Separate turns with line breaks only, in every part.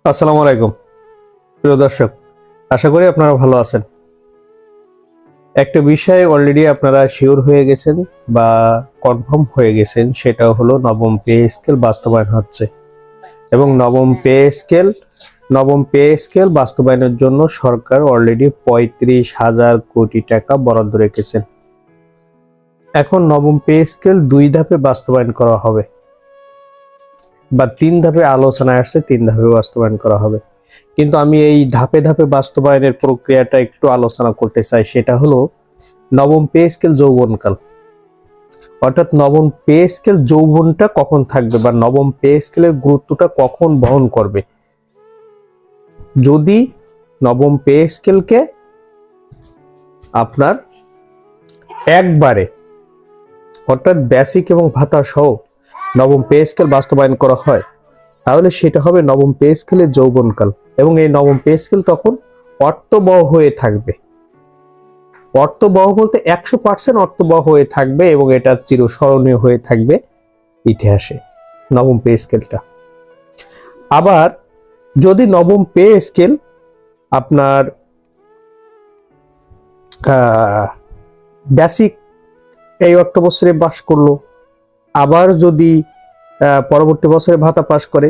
আসসালামু আলাইকুম প্রিয় দর্শক, আশা করি আপনারা ভালো আছেন। একটা বিষয় অলরেডি আপনারা শিওর হয়ে গেছেন বা কনফার্ম হয়ে গেছেন, সেটা হলো নবম পে স্কেল বাস্তবায়ন হচ্ছে এবং নবম পে স্কেল বাস্তবায়নের জন্য সরকার অলরেডি 35,000 কোটি টাকা বরাদ্দ রেখেছেন। এখন নবম পে স্কেল 2 ধাপে বাস্তবায়ন করা হবে বা 3 ধাপে আলোচনায় আসছে, 3 ধাপে বাস্তবায়ন করা হবে। কিন্তু আমি এই ধাপে ধাপে বাস্তবায়নের প্রক্রিয়াটা একটু আলোচনা করতে চাই। সেটা হলো নবম পে স্কেল যৌবনকাল, অর্থাৎ নবম পে স্কেল যৌবনটা কখন থাকবে বা নবম পে স্কেলের গুরুত্বটা কখন বহন করবে। যদি নবম পে স্কেলকে আপনার একবারে অর্থাৎ বেসিক এবং ভাতা সহ নবম পে স্কেল বাস্তবায়ন করা হয়, তাহলে সেটা হবে নবম পে স্কেলের যৌবনকাল এবং এই নবম পে স্কেল তখন অর্থবহ হয়ে থাকবে। অর্থবহ বলতে 100% অর্থবহ হয়ে থাকবে এবং এটা চিরস্মরণীয় হয়ে থাকবে ইতিহাসে নবম পে স্কেলটা। আবার যদি নবম পে স্কেল আপনার বেসিক এই অর্থ বছরে পাশ করলো, আবার যদি পরবর্তী বছরে ভাতা পাশ করে,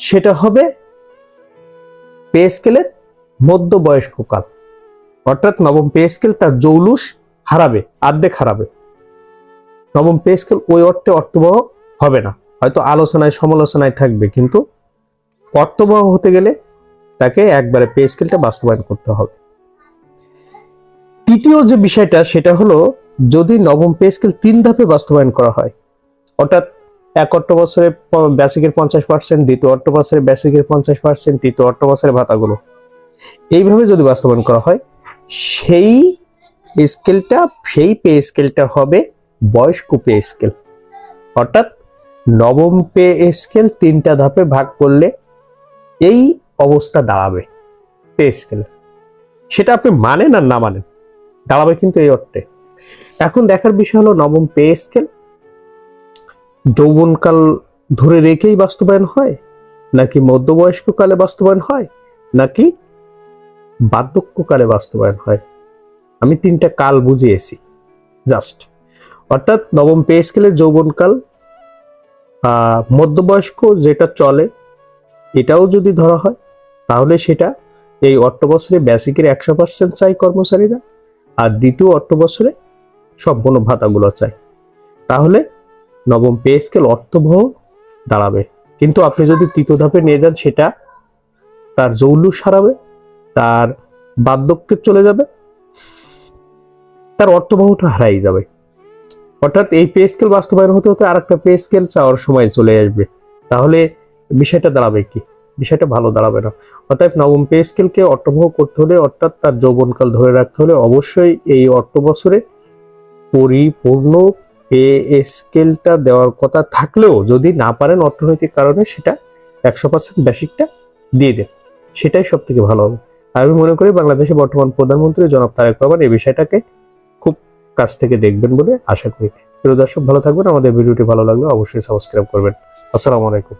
সেটা হবে পে স্কেলের মধ্যবয়স্ককাল। অর্থাৎ নবম পে স্কেল তার জৌলুস হারাবে, অর্ধেক হারাবে। নবম পে স্কেল ওই অর্থে অর্থবহ হবে না, হয়তো আলোচনায় সমালোচনায় থাকবে, কিন্তু অর্থবহ হতে গেলে তাকে একবারে পে স্কেলটা বাস্তবায়ন করতে হবে। তৃতীয় যে বিষয়টা সেটা হলো, যদি নবম পে স্কেল 3 ধাপে বাস্তবায়ন করা হয়, অর্থাৎ এক অর্থ বছরে বেসিকের 50%, দ্বিতীয় অর্থ বছরে বেসিকের 50%, তৃতীয় অর্থ বছরে ভাতাগুলো, এইভাবে যদি বাস্তবায়ন করা হয়, সেই পে স্কেলটা হবে বয়স্ক পে স্কেল। অর্থাৎ নবম পে স্কেল 3টা ধাপে ভাগ করলে এই অবস্থা দাঁড়াবে পে স্কেল। সেটা আপনি মানেন আর না মানেন, দাঁড়াবে কিন্তু এই অর্থে। এখন দেখার বিষয় হলো নবম পে স্কেল যৌবনকাল ধরে রেখেই বাস্তবায়ন হয়, নাকি মধ্যবয়স্ককালে বাস্তবায়ন হয়, নাকি বার্ধক্যকালে বাস্তবায়ন হয়। আমি 3টা কাল বুঝিয়েছি জাস্ট। অর্থাৎ নবম পে স্কেলের যৌবনকাল মধ্যবয়স্ক যেটা চলে, এটাও যদি ধরা হয়, তাহলে সেটা এই অর্থ বছরে বেসিকের 100% চাই কর্মচারীরা, আর দ্বিতীয় অর্থ বছরে সম্পূর্ণ ভাতাগুলো চাই। তাহলে নবম পে স্কেল অর্থবহ দাঁড়াবে। কিন্তু আপনি যদি তৃতীয় ধাপে নিয়ে যান, সেটা তার জৌলুস হারাবে, তার বার্ধক্যে চলে যাবে, তার অর্থবহটা হারাই যাবে। অর্থাৎ এই পে স্কেল বাস্তবায়ন হতে হতে আরেকটা পে স্কেল চাওয়ার সময় চলে আসবে। তাহলে বিষয়টা দাঁড়াবে কি? বিষয়টা ভালো দাঁড়াবে না। অর্থাৎ নবম পে স্কেলকে অর্থবহ করতে হলে, অর্থাৎ তার যৌবনকাল ধরে রাখতে হলে, অবশ্যই এই অর্থ বছরে পরিপূর্ণ পে স্কেলটা দেওয়ার কথা থাকলেও যদি না পারেন অর্থনৈতিক কারণে, সেটা 100% বেসিকটা দিয়ে দেন, সেটাই সব থেকে ভালো হবে। আমি মনে করি বাংলাদেশের বর্তমান প্রধানমন্ত্রী জনাব তারেক রহমান এই বিষয়টাকে খুব কাছ থেকে দেখবেন বলে আশা করি। প্রিয় দর্শক, ভালো থাকবেন। আমাদের ভিডিওটি ভালো লাগলে অবশ্যই সাবস্ক্রাইব করবেন। আসসালামু আলাইকুম।